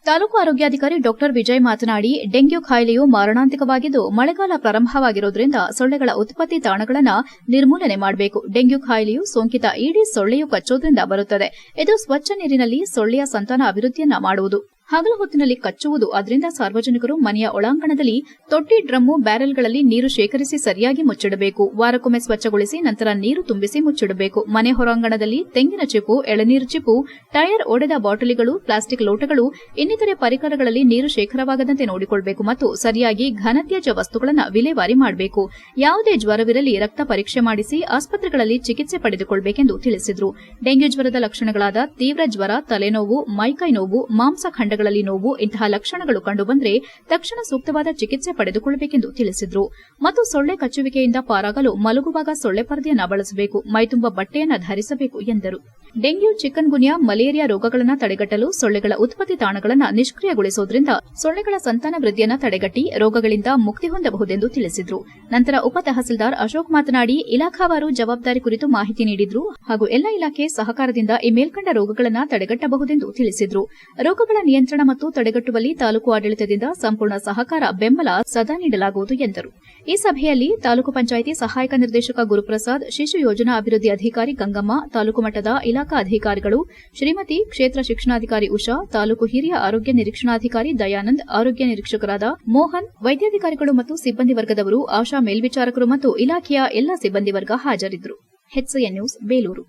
ತಾಲೂಕು ಆರೋಗ್ಯಾಧಿಕಾರಿ ಡಾಕ್ಟರ್ ವಿಜಯ್ ಮಾತನಾಡಿ, ಡೆಂಗ್ಯೂ ಕಾಯಿಲೆಯು ಮಾರಣಾಂತಿಕವಾಗಿದ್ದು ಮಳೆಗಾಲ ಪ್ರಾರಂಭವಾಗಿರುವುದರಿಂದ ಸೊಳ್ಳೆಗಳ ಉತ್ಪತ್ತಿ ತಾಣಗಳನ್ನು ನಿರ್ಮೂಲನೆ ಮಾಡಬೇಕು. ಡೆಂಗ್ಯೂ ಕಾಯಿಲೆಯು ಸೋಂಕಿತ ಈಡೀಸ್ ಸೊಳ್ಳೆಯು ಕಚ್ಚೋದ್ರಿಂದ ಬರುತ್ತದೆ. ಇದು ಸ್ವಚ್ಛ ನೀರಿನಲ್ಲಿ ಸೊಳ್ಳೆಯ ಸಂತಾನ ಅಭಿವೃದ್ಧಿಯನ್ನ ಮಾಡುವುದು. ಹಗಲು ಹೊತ್ತಿನಲ್ಲಿ ಕಚ್ಚುವುದು. ಅದರಿಂದ ಸಾರ್ವಜನಿಕರು ಮನೆಯ ಒಳಾಂಗಣದಲ್ಲಿ ತೊಟ್ಟಿ, ಡ್ರಮ್ಮು, ಬ್ಯಾರೆಲ್ಗಳಲ್ಲಿ ನೀರು ಶೇಖರಿಸಿ ಸರಿಯಾಗಿ ಮುಚ್ಚಿಡಬೇಕು. ವಾರಕ್ಕೊಮ್ಮೆ ಸ್ವಚ್ಛಗೊಳಿಸಿ ನಂತರ ನೀರು ತುಂಬಿಸಿ ಮುಚ್ಚಿಡಬೇಕು. ಮನೆ ಹೊರಾಂಗಣದಲ್ಲಿ ತೆಂಗಿನ ಚಿಪ್ಪು, ಎಳನೀರು ಚಿಪ್ಪು, ಟೈರ್, ಒಡೆದ ಬಾಟಲಿಗಳು, ಪ್ಲಾಸ್ಟಿಕ್ ಲೋಟಗಳು, ಇನ್ನಿತರೆ ಪರಿಕರಗಳಲ್ಲಿ ನೀರು ಶೇಖರವಾಗದಂತೆ ನೋಡಿಕೊಳ್ಳಬೇಕು ಮತ್ತು ಸರಿಯಾಗಿ ಘನತ್ಯಾಜ್ಯ ವಸ್ತುಗಳನ್ನು ವಿಲೇವಾರಿ ಮಾಡಬೇಕು. ಯಾವುದೇ ಜ್ವರವಿರಲಿ ರಕ್ತ ಪರೀಕ್ಷೆ ಮಾಡಿಸಿ ಆಸ್ಪತ್ರೆಗಳಲ್ಲಿ ಚಿಕಿತ್ಸೆ ಪಡೆದುಕೊಳ್ಳಬೇಕೆಂದು ತಿಳಿಸಿದರು. ಡೆಂಗ್ಯೂ ಜ್ವರದ ಲಕ್ಷಣಗಳಾದ ತೀವ್ರ ಜ್ವರ, ತಲೆನೋವು, ಮೈಕೈ ನೋವು, ಮಾಂಸಖಂಡ ನೋವು ಇಂತಹ ಲಕ್ಷಣಗಳು ಕಂಡುಬಂದರೆ ತಕ್ಷಣ ಸೂಕ್ತವಾದ ಚಿಕಿತ್ಸೆ ಪಡೆದುಕೊಳ್ಳಬೇಕೆಂದು ತಿಳಿಸಿದರು. ಮತ್ತು ಸೊಳ್ಳೆ ಕಚ್ಚುವಿಕೆಯಿಂದ ಪಾರಾಗಲು ಮಲಗುವಾಗ ಸೊಳ್ಳೆ ಪರದೆಯನ್ನು ಬಳಸಬೇಕು. ಮೈತುಂಬ ಬಟ್ಟೆಯನ್ನು ಧರಿಸಬೇಕು ಎಂದರು. ಡೆಂಗ್ಯೂ, ಚಿಕನ್ಗುನ್ಯಾ, ಮಲೇರಿಯಾ ರೋಗಗಳನ್ನು ತಡೆಗಟ್ಟಲು ಸೊಳ್ಳೆಗಳ ಉತ್ಪತ್ತಿ ತಾಣಗಳನ್ನು ನಿಷ್ಕ್ರಿಯಗೊಳಿಸುವುದರಿಂದ ಸೊಳ್ಳೆಗಳ ಸಂತಾನ ವೃದ್ಧಿಯನ್ನು ತಡೆಗಟ್ಟಿ ರೋಗಗಳಿಂದ ಮುಕ್ತಿ ಹೊಂದಬಹುದೆಂದು ತಿಳಿಸಿದರು. ನಂತರ ಉಪ ತಹಸೀಲ್ದಾರ್ ಅಶೋಕ್ ಮಾತನಾಡಿ, ಇಲಾಖಾವಾರು ಜವಾಬ್ದಾರಿ ಕುರಿತು ಮಾಹಿತಿ ನೀಡಿದ್ರು ಹಾಗೂ ಎಲ್ಲ ಇಲಾಖೆ ಸಹಕಾರದಿಂದ ಈ ಮೇಲ್ಕಂಡ ರೋಗಗಳನ್ನು ತಡೆಗಟ್ಟಬಹುದೆಂದು ತಿಳಿಸಿದರು. ರೋಗಗಳ ನಿಯಂತ್ರಣ ಮತ್ತು ತಡೆಗಟ್ಟುವಲ್ಲಿ ತಾಲೂಕು ಆಡಳಿತದಿಂದ ಸಂಪೂರ್ಣ ಸಹಕಾರ, ಬೆಂಬಲ ಸದಾ ನೀಡಲಾಗುವುದು ಎಂದರು. ಈ ಸಭೆಯಲ್ಲಿ ತಾಲೂಕು ಪಂಚಾಯಿತಿ ಸಹಾಯಕ ನಿರ್ದೇಶಕ ಗುರುಪ್ರಸಾದ್, ಶಿಶು ಯೋಜನಾ ಅಭಿವೃದ್ಧಿ ಅಧಿಕಾರಿ ಗಂಗಮ್ಮ, ತಾಲೂಕು ಮಟ್ಟದ ಇಲಾಖಾ ಅಧಿಕಾರಿಗಳು ಶ್ರೀಮತಿ, ಕ್ಷೇತ್ರ ಶಿಕ್ಷಣಾಧಿಕಾರಿ ಉಷಾ, ತಾಲೂಕು ಹಿರಿಯ ಆರೋಗ್ಯ ನಿರೀಕ್ಷಣಾಧಿಕಾರಿ ದಯಾನಂದ್, ಆರೋಗ್ಯ ನಿರೀಕ್ಷಕರಾದ ಮೋಹನ್, ವೈದ್ಯಾಧಿಕಾರಿಗಳು ಮತ್ತು ಸಿಬ್ಬಂದಿ ವರ್ಗದವರು, ಆಶಾ ಮೇಲ್ವಿಚಾರಕರು ಮತ್ತು ಇಲಾಖೆಯ ಎಲ್ಲಾ ಸಿಬ್ಬಂದಿ ವರ್ಗ ಹಾಜರಿದ್ದರು. HCN news, Belur.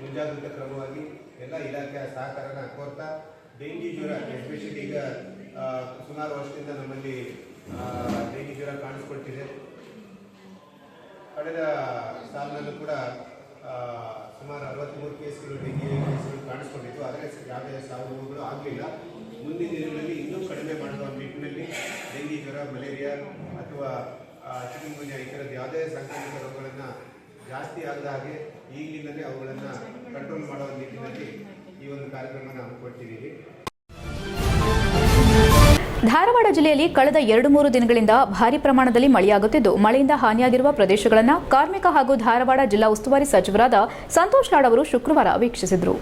ಮುಂಜಾಗ್ರತಾ ಕ್ರಮವಾಗಿ ಎಲ್ಲ ಇಲಾಖೆಯ ಸಹಕಾರನ ಕೋರ್ತಾ, ಡೆಂಗಿ ಜ್ವರ ಎಸ್ಪೆಷಲಿ ಈಗ ಸುಮಾರು ವರ್ಷದಿಂದ ನಮ್ಮಲ್ಲಿ ಡೆಂಗಿ ಜ್ವರ ಕಾಣಿಸ್ಕೊಳ್ತಿದೆ. ಕಳೆದ ಸಾಲಿನಲ್ಲೂ ಕೂಡ ಸುಮಾರು 63 ಕೇಸ್ಗಳು ಡೆಂಗಿ ಕೇಸ್ಗಳು ಕಾಣಿಸ್ಕೊಂಡಿತ್ತು. ಆದರೆ ಯಾವುದೇ ಸಾವು ನೋವುಗಳು ಆಗಲಿಲ್ಲ. ಮುಂದಿನ ದಿನಗಳಲ್ಲಿ ಇನ್ನೂ ಕಡಿಮೆ ಮಾಡುವ ನಿಟ್ಟಿನಲ್ಲಿ ಡೆಂಗಿ ಜ್ವರ, ಮಲೇರಿಯಾ ಅಥವಾ ಚಿಕನ್ಗುನ್ಯಾ ಈ ಥರದ ಯಾವುದೇ ಸಾಂಕ್ರಾಮಿಕ ರೋಗಗಳನ್ನು ಜಾಸ್ತಿ ಆಗದ ಹಾಗೆ ಈಗಲಿಂದಲೇ ಅವುಗಳನ್ನು ಕಂಟ್ರೋಲ್ ಮಾಡುವ ನಿಟ್ಟಿನಲ್ಲಿ ಈ ಒಂದು ಕಾರ್ಯಕ್ರಮವನ್ನು ಹಮ್ಮಿಕೊಳ್ತಿದ್ದೀವಿ. ಧಾರವಾಡ ಜಿಲ್ಲೆಯಲ್ಲಿ ಕಳೆದ 2-3 ದಿನಗಳಿಂದ ಭಾರೀ ಪ್ರಮಾಣದಲ್ಲಿ ಮಳೆಯಾಗುತ್ತಿದ್ದು, ಮಳೆಯಿಂದ ಹಾನಿಯಾಗಿರುವ ಪ್ರದೇಶಗಳನ್ನು ಕಾರ್ಮಿಕ ಹಾಗೂ ಧಾರವಾಡ ಜಿಲ್ಲಾ ಉಸ್ತುವಾರಿ ಸಚಿವರಾದ ಸಂತೋಷ್ ಲಾಡ್ ಅವರು ಶುಕ್ರವಾರ ವೀಕ್ಷಿಸಿದರು.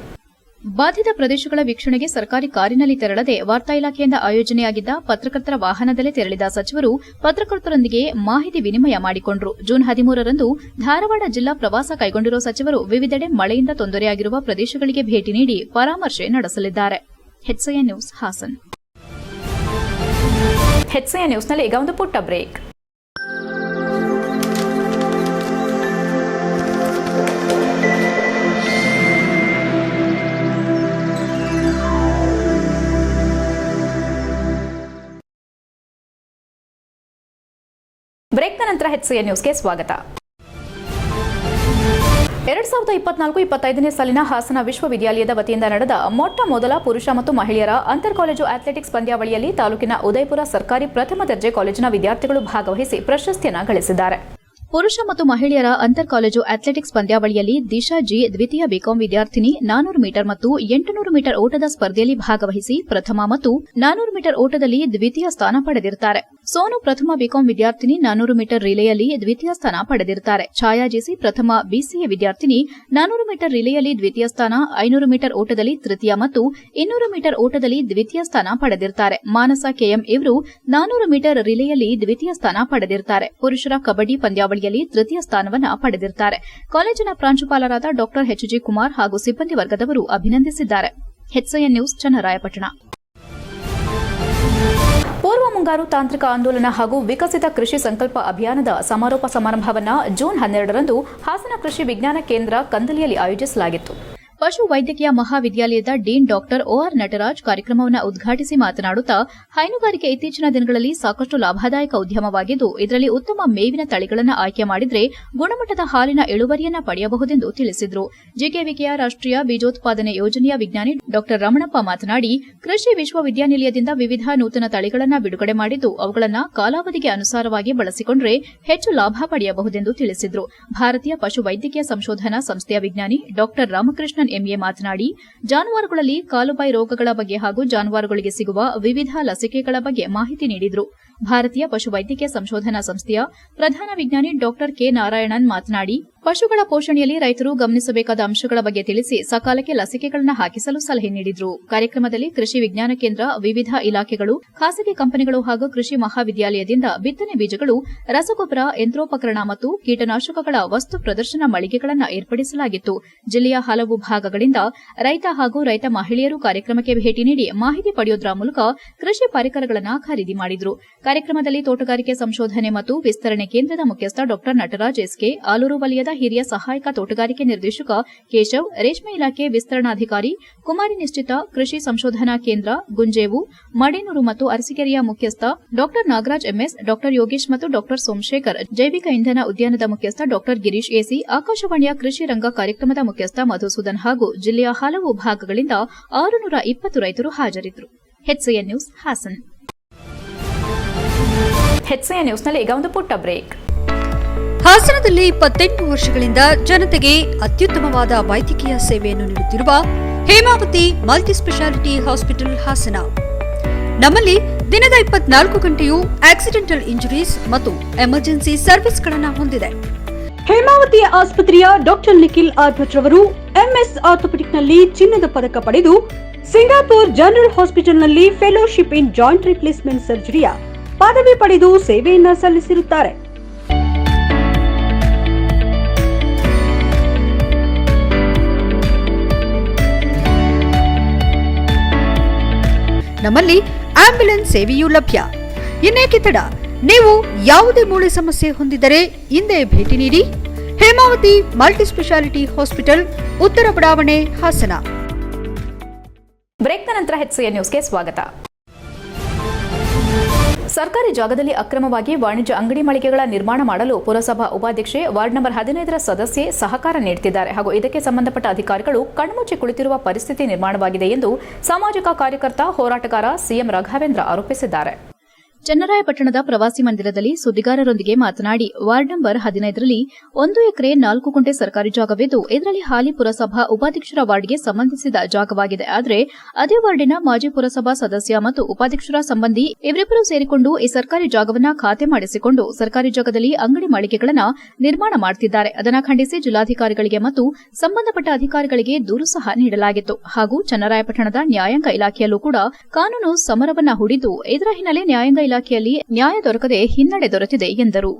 ಬಾಧಿತ ಪ್ರದೇಶಗಳ ವೀಕ್ಷಣೆಗೆ ಸರ್ಕಾರಿ ಕಾರಿನಲ್ಲಿ ತೆರಳದೆ ವಾರ್ತಾ ಇಲಾಖೆಯಿಂದ ಆಯೋಜನೆಯಾಗಿದ್ದ ಪತ್ರಕರ್ತರ ವಾಹನದಲ್ಲೇ ತೆರಳಿದ ಸಚಿವರು ಪತ್ರಕರ್ತರೊಂದಿಗೆ ಮಾಹಿತಿ ವಿನಿಮಯ ಮಾಡಿಕೊಂಡರು. ಜೂನ್ 13ರಂದು ಧಾರವಾಡ ಜಿಲ್ಲಾ ಪ್ರವಾಸ ಕೈಗೊಂಡಿರುವ ಸಚಿವರು ವಿವಿಧೆಡೆ ಮಳೆಯಿಂದ ತೊಂದರೆಯಾಗಿರುವ ಪ್ರದೇಶಗಳಿಗೆ ಭೇಟಿ ನೀಡಿ ಪರಾಮರ್ಶೆ ನಡೆಸಲಿದ್ದಾರೆ. HCN news Hassan. HCN ನ್ಯೂಸ್ನಲ್ಲಿ ಈಗ ಒಂದು ಪುಟ್ಟ ಬ್ರೇಕ್. ಬ್ರೇಕ್ನ ನಂತರ HCN ನ್ಯೂಸ್ಗೆ ಸ್ವಾಗತ. 2024-25ನೇ ಸಾಲಿನ ಹಾಸನ ವಿಶ್ವವಿದ್ಯಾಲಯದ ವತಿಯಿಂದ ನಡೆದ ಮೊಟ್ಟ ಮೊದಲ ಪುರುಷ ಮತ್ತು ಮಹಿಳೆಯರ ಅಂತರ್ ಕಾಲೇಜು ಅಥ್ಲೆಟಿಕ್ಸ್ ಪಂದ್ಯಾವಳಿಯಲ್ಲಿ ತಾಲೂಕಿನ ಉದಯಪುರ ಸರ್ಕಾರಿ ಪ್ರಥಮ ದರ್ಜೆ ಕಾಲೇಜಿನ ವಿದ್ಯಾರ್ಥಿಗಳು ಭಾಗವಹಿಸಿ ಪ್ರಶಸ್ತಿಯನ್ನು ಗಳಿಸಿದ್ದಾರೆ. ಪುರುಷ ಮತ್ತು ಮಹಿಳೆಯರ ಅಂತರ್ ಕಾಲೇಜು ಅಥ್ಲೆಟಿಕ್ಸ್ ಪಂದ್ಯಾವಳಿಯಲ್ಲಿ ದಿಶಾ ಜಿ ದ್ವಿತೀಯ ಬಿಕಾಂ ವಿದ್ಯಾರ್ಥಿನಿ 400 ಮೀಟರ್ ಮತ್ತು 800 ಮೀಟರ್ ಓಟದ ಸ್ಪರ್ಧೆಯಲ್ಲಿ ಭಾಗವಹಿಸಿ ಪ್ರಥಮ ಮತ್ತು 400 ಮೀಟರ್ ಓಟದಲ್ಲಿ ದ್ವಿತೀಯ ಸ್ಥಾನ ಪಡೆದಿರುತ್ತಾರೆ. ಸೋನು ಪ್ರಥಮ ಬಿಕಾಂ ವಿದ್ಯಾರ್ಥಿನಿ 400 ಮೀಟರ್ ರಿಲೆಯಲ್ಲಿ ದ್ವಿತೀಯ ಸ್ಥಾನ ಪಡೆದಿರುತ್ತಾರೆ. ಛಾಯಾ ಜೆಸಿ ಪ್ರಥಮ ಬಿಸಿಎ ವಿದ್ಯಾರ್ಥಿನಿ 400 ಮೀಟರ್ ರಿಲೆಯಲ್ಲಿ ದ್ವಿತೀಯ ಸ್ಥಾನ, 500 ಮೀಟರ್ ಓಟದಲ್ಲಿ ತೃತೀಯ ಮತ್ತು 200 ಮೀಟರ್ ಓಟದಲ್ಲಿ ದ್ವಿತೀಯ ಸ್ಥಾನ ಪಡೆದಿರುತ್ತಾರೆ. ಮಾನಸ ಕೆಎಂ ಇವರು 400 ಮೀಟರ್ ರಿಲೆಯಲ್ಲಿ ದ್ವಿತೀಯ ಸ್ಥಾನ ಪಡೆದಿರುತ್ತಾರೆ. ಪುರುಷರ ಕಬಡ್ಡಿ ಪಂದ್ಯಾವಳಿಯಲ್ಲಿ ತೃತೀಯ ಸ್ಥಾನವನ್ನು ಪಡೆದಿರುತ್ತಾರೆ. ಕಾಲೇಜಿನ ಪ್ರಾಂಶುಪಾಲರಾದ ಡಾ HG ಕುಮಾರ್ ಹಾಗೂ ಸಿಬ್ಬಂದಿ ವರ್ಗದವರು ಅಭಿನಂದಿಸಿದ್ದಾರೆ. HCN news Channarayapatna. ಪೂರ್ವ ಮುಂಗಾರು ತಾಂತ್ರಿಕ ಆಂದೋಲನ ಹಾಗೂ ವಿಕಸಿತ ಕೃಷಿ ಸಂಕಲ್ಪ ಅಭಿಯಾನದ ಸಮಾರೋಪ ಸಮಾರಂಭವನ್ನು ಜೂನ್ 12ರಂದು ಹಾಸನ ಕೃಷಿ ವಿಜ್ಞಾನ ಕೇಂದ್ರ ಕಂದಲಿಯಲ್ಲಿ ಆಯೋಜಿಸಲಾಗಿತ್ತು. ಪಶು ವೈದ್ಯಕೀಯ ಮಹಾವಿದ್ಯಾಲಯದ ಡೀನ್ ಡಾಕ್ಟರ್ OR ನಟರಾಜ್ ಕಾರ್ಯಕ್ರಮವನ್ನು ಉದ್ಘಾಟಿಸಿ ಮಾತನಾಡುತ್ತಾ ಹೈನುಗಾರಿಕೆ ಇತ್ತೀಚಿನ ದಿನಗಳಲ್ಲಿ ಸಾಕಷ್ಟು ಲಾಭದಾಯಕ ಉದ್ಯಮವಾಗಿದ್ದು ಇದರಲ್ಲಿ ಉತ್ತಮ ಮೇವಿನ ತಳಿಗಳನ್ನು ಆಯ್ಕೆ ಮಾಡಿದರೆ ಗುಣಮಟ್ಟದ ಹಾಲಿನ ಇಳುವರಿಯನ್ನ ಪಡೆಯಬಹುದೆಂದು ತಿಳಿಸಿದರು. ಜಿಕೆವಿಕೆಯ ರಾಷ್ಟ್ರೀಯ ಬೀಜೋತ್ಪಾದನೆ ಯೋಜನೆಯ ವಿಜ್ಞಾನಿ ಡಾ ರಮಣಪ್ಪ ಮಾತನಾಡಿ, ಕೃಷಿ ವಿಶ್ವವಿದ್ಯಾನಿಲಯದಿಂದ ವಿವಿಧ ನೂತನ ತಳಿಗಳನ್ನು ಬಿಡುಗಡೆ ಮಾಡಿದ್ದು ಅವುಗಳನ್ನು ಕಾಲಾವಧಿಗೆ ಅನುಸಾರವಾಗಿ ಬಳಸಿಕೊಂಡರೆ ಹೆಚ್ಚು ಲಾಭ ಪಡೆಯಬಹುದೆಂದು ತಿಳಿಸಿದರು. ಭಾರತೀಯ ಪಶು ವೈದ್ಯಕೀಯ ಸಂಶೋಧನಾ ಸಂಸ್ಥೆಯ ವಿಜ್ಞಾನಿ ಡಾ ರಾಮಕೃಷ್ಣನ್ ಎಂಎ ಮಾತನಾಡಿ, ಜಾನುವಾರುಗಳಲ್ಲಿ ಕಾಲುಬಾಯಿ ರೋಗಗಳ ಬಗ್ಗೆ ಹಾಗೂ ಜಾನುವಾರುಗಳಿಗೆ ಸಿಗುವ ವಿವಿಧ ಲಸಿಕೆಗಳ ಬಗ್ಗೆ ಮಾಹಿತಿ ನೀಡಿದರು. ಭಾರತೀಯ ಪಶುವೈದ್ಯಕೀಯ ಸಂಶೋಧನಾ ಸಂಸ್ಥೆಯ ಪ್ರಧಾನ ವಿಜ್ಞಾನಿ ಡಾ ಕೆ ನಾರಾಯಣನ್ ಮಾತನಾಡಿ, ಪಶುಗಳ ಪೋಷಣೆಯಲ್ಲಿ ರೈತರು ಗಮನಿಸಬೇಕಾದ ಅಂಶಗಳ ಬಗ್ಗೆ ತಿಳಿಸಿ ಸಕಾಲಕ್ಕೆ ಲಸಿಕೆಗಳನ್ನು ಹಾಕಿಸಲು ಸಲಹೆ ನೀಡಿದರು. ಕಾರ್ಯಕ್ರಮದಲ್ಲಿ ಕೃಷಿ ವಿಜ್ಞಾನ ಕೇಂದ್ರ, ವಿವಿಧ ಇಲಾಖೆಗಳು, ಖಾಸಗಿ ಕಂಪನಿಗಳು ಹಾಗೂ ಕೃಷಿ ಮಹಾವಿದ್ಯಾಲಯದಿಂದ ಬಿತ್ತನೆ ಬೀಜಗಳು, ರಸಗೊಬ್ಬರ, ಯಂತ್ರೋಪಕರಣ ಮತ್ತು ಕೀಟನಾಶಕಗಳ ವಸ್ತು ಪ್ರದರ್ಶನ ಮಳಿಗೆಗಳನ್ನು ಏರ್ಪಡಿಸಲಾಗಿತ್ತು. ಜಿಲ್ಲೆಯ ಹಲವು ಭಾಗಗಳಿಂದ ರೈತ ಹಾಗೂ ರೈತ ಮಹಿಳೆಯರು ಕಾರ್ಯಕ್ರಮಕ್ಕೆ ಭೇಟಿ ನೀಡಿ ಮಾಹಿತಿ ಪಡೆಯುವುದರ ಮೂಲಕ ಕೃಷಿ ಪರಿಕರಗಳನ್ನು ಖರೀದಿ ಮಾಡಿದರು. ಕಾರ್ಯಕ್ರಮದಲ್ಲಿ ತೋಟಗಾರಿಕೆ ಸಂಶೋಧನೆ ಮತ್ತು ವಿಸ್ತರಣೆ ಕೇಂದ್ರದ ಮುಖ್ಯಸ್ಥ ಡಾ ನಟರಾಜ್ ಎಸ್ಕೆ, ಆಲೂರು ವಲಯದ ಹಿರಿಯ ಸಹಾಯಕ ತೋಟಗಾರಿಕೆ ನಿರ್ದೇಶಕ ಕೇಶವ್, ರೇಷ್ಮೆ ಇಲಾಖೆ ವಿಸ್ತರಣಾಧಿಕಾರಿ ಕುಮಾರಿ ನಿಶ್ಚಿತ, ಕೃಷಿ ಸಂಶೋಧನಾ ಕೇಂದ್ರ ಗುಂಜೇವು, ಮಡೇನೂರು ಮತ್ತು ಅರಸೀಕೆರೆಯ ಮುಖ್ಯಸ್ಥ ಡಾ ನಾಗರಾಜ್ ಎಂಎಸ್, ಡಾ ಯೋಗೇಶ್ ಮತ್ತು ಡಾ ಸೋಮಶೇಖರ್, ಜೈವಿಕ ಇಂಧನ ಉದ್ಯಾನದ ಮುಖ್ಯಸ್ಥ ಡಾ ಗಿರೀಶ್ ಎಸಿ, ಆಕಾಶವಾಣಿಯ ಕೃಷಿ ರಂಗ ಕಾರ್ಯಕ್ರಮದ ಮುಖ್ಯಸ್ಥ ಮಧುಸೂದನ್ ಹಾಗೂ ಜಿಲ್ಲೆಯ ಹಲವು ಭಾಗಗಳಿಂದ 620 ರೈತರು ಹಾಜರಿದ್ದರು. HCN news Hassan. HCN ನ್ಯೂಸ್ನಲ್ಲಿ ಈಗ ಒಂದು ಪುಟ್ಟ ಬ್ರೇಕ್. ಹಾಸನದಲ್ಲಿ 28 ವರ್ಷಗಳಿಂದ ಜನತೆಗೆ ಅತ್ಯುತ್ತಮವಾದ ವೈದ್ಯಕೀಯ ಸೇವೆಯನ್ನು ನೀಡುತ್ತಿರುವ ಹೇಮಾವತಿ ಮಲ್ಟಿಸ್ಪೆಷಾಲಿಟಿ ಹಾಸ್ಪಿಟಲ್ ಹಾಸನ. ನಮ್ಮಲ್ಲಿ ದಿನದ 24 ಗಂಟೆಯೂ ಆಕ್ಸಿಡೆಂಟಲ್ ಇಂಜುರೀಸ್ ಮತ್ತು ಎಮರ್ಜೆನ್ಸಿ ಸರ್ವಿಸ್ಗಳನ್ನು ಹೊಂದಿದೆ. ಹೇಮಾವತಿ ಆಸ್ಪತ್ರೆಯ ಡಾಕ್ಟರ್ ನಿಖಿಲ್ ಆರ್ ಭಟ್ ರವರು MS ಆರ್ಥೋಪೆಡಿಕ್ನಲ್ಲಿ ಚಿನ್ನದ ಪದಕ ಪಡೆದು ಸಿಂಗಾಪುರ್ ಜನರಲ್ ಹಾಸ್ಪಿಟಲ್ನಲ್ಲಿ ಫೆಲೋಶಿಪ್ ಇನ್ ಜಾಯಿಂಟ್ ರಿಪ್ಲೇಸ್ಮೆಂಟ್ ಸರ್ಜರಿಯ ಪದವಿ ಪಡೆದು ಸೇವೆಯನ್ನ ಸಲ್ಲಿಸಿರುತ್ತಾರೆ. ನಮ್ಮಲ್ಲಿ ಆಂಬ್ಯುಲೆನ್ಸ್ ಸೇವೆಯೂ ಲಭ್ಯ. ಇನ್ನೇಕೆ ತಡ? ನೀವು ಯಾವುದೇ ಮೂಳೆ ಸಮಸ್ಯೆ ಹೊಂದಿದ್ದರೆ ಹಿಂದೆ ಭೇಟಿ ನೀಡಿ. ಹೇಮಾವತಿ ಮಲ್ಟಿಸ್ಪೆಷಾಲಿಟಿ ಹಾಸ್ಪಿಟಲ್, ಉತ್ತರ ಬಡಾವಣೆ, ಹಾಸನ. ಬ್ರೇಕ್ನ ನಂತರ HCN ನ್ಯೂಸ್ಗೆ ಸ್ವಾಗತ. ಸರ್ಕಾರಿ ಜಾಗದಲ್ಲಿ ಅಕ್ರಮವಾಗಿ ವಾಣಿಜ್ಯ ಅಂಗಡಿ ಮಳಿಗೆಗಳ ನಿರ್ಮಾಣ ಮಾಡಲು ಪುರಸಭಾ ಉಪಾಧ್ಯಕ್ಷೆ, ವಾರ್ಡ್ ನಂಬರ್ 15ರ ಸದಸ್ಯೆ ಸಹಕಾರ ನೀಡುತ್ತಿದ್ದಾರೆ ಹಾಗೂ ಇದಕ್ಕೆ ಸಂಬಂಧಪಟ್ಟ ಅಧಿಕಾರಿಗಳು ಕಣ್ಮುಚ್ಚಿ ಕುಳಿತಿರುವ ಪರಿಸ್ಥಿತಿ ನಿರ್ಮಾಣವಾಗಿದೆ ಎಂದು ಸಾಮಾಜಿಕ ಕಾರ್ಯಕರ್ತ, ಹೋರಾಟಗಾರ CM ರಾಘವೇಂದ್ರ ಆರೋಪಿಸಿದ್ದಾರೆ. ಚನ್ನರಾಯಪಟ್ಟಣದ ಪ್ರವಾಸಿ ಮಂದಿರದಲ್ಲಿ ಸುದ್ದಿಗಾರರೊಂದಿಗೆ ಮಾತನಾಡಿ ವಾರ್ಡ್ ನಂಬರ್ 15ರಲ್ಲಿ 1 ಎಕರೆ 4 ಗುಂಟೆ ಸರ್ಕಾರಿ ಜಾಗವಿದ್ದು ಇದರಲ್ಲಿ ಹಾಲಿ ಪುರಸಭಾ ಉಪಾಧ್ಯಕ್ಷರ ವಾರ್ಡ್ಗೆ ಸಂಬಂಧಿಸಿದ ಜಾಗವಾಗಿದೆ. ಆದರೆ ಅದೇ ವಾರ್ಡಿನ ಮಾಜಿ ಪುರಸಭಾ ಸದಸ್ಯ ಮತ್ತು ಉಪಾಧ್ಯಕ್ಷರ ಸಂಬಂಧಿ ಇವರಿಬ್ಬರು ಸೇರಿಕೊಂಡು ಈ ಸರ್ಕಾರಿ ಜಾಗವನ್ನ ಖಾತೆ ಮಾಡಿಸಿಕೊಂಡು ಸರ್ಕಾರಿ ಜಾಗದಲ್ಲಿ ಅಂಗಡಿ ಮಳಿಗೆಗಳನ್ನು ನಿರ್ಮಾಣ ಮಾಡುತ್ತಿದ್ದಾರೆ. ಅದನ್ನು ಖಂಡಿಸಿ ಜಿಲ್ಲಾಧಿಕಾರಿಗಳಿಗೆ ಮತ್ತು ಸಂಬಂಧಪಟ್ಟ ಅಧಿಕಾರಿಗಳಿಗೆ ದೂರು ಸಹ ನೀಡಲಾಗಿತ್ತು. ಹಾಗೂ ಚನ್ನರಾಯಪಟ್ಟಣದ ನ್ಯಾಯಾಂಗ ಇಲಾಖೆಯಲ್ಲೂ ಕೂಡ ಕಾನೂನು ಸಮರವನ್ನ ಹೂಡಿದ್ದು ಇದರ ಹಿನ್ನೆಲೆ ನ್ಯಾಯಾಂಗ ಇಲಾಖೆಯಲ್ಲಿ ನ್ಯಾಯ ದೊರಕದೆ ಹಿನ್ನಡೆ ದೊರೆತಿದೆ ಎಂದರು.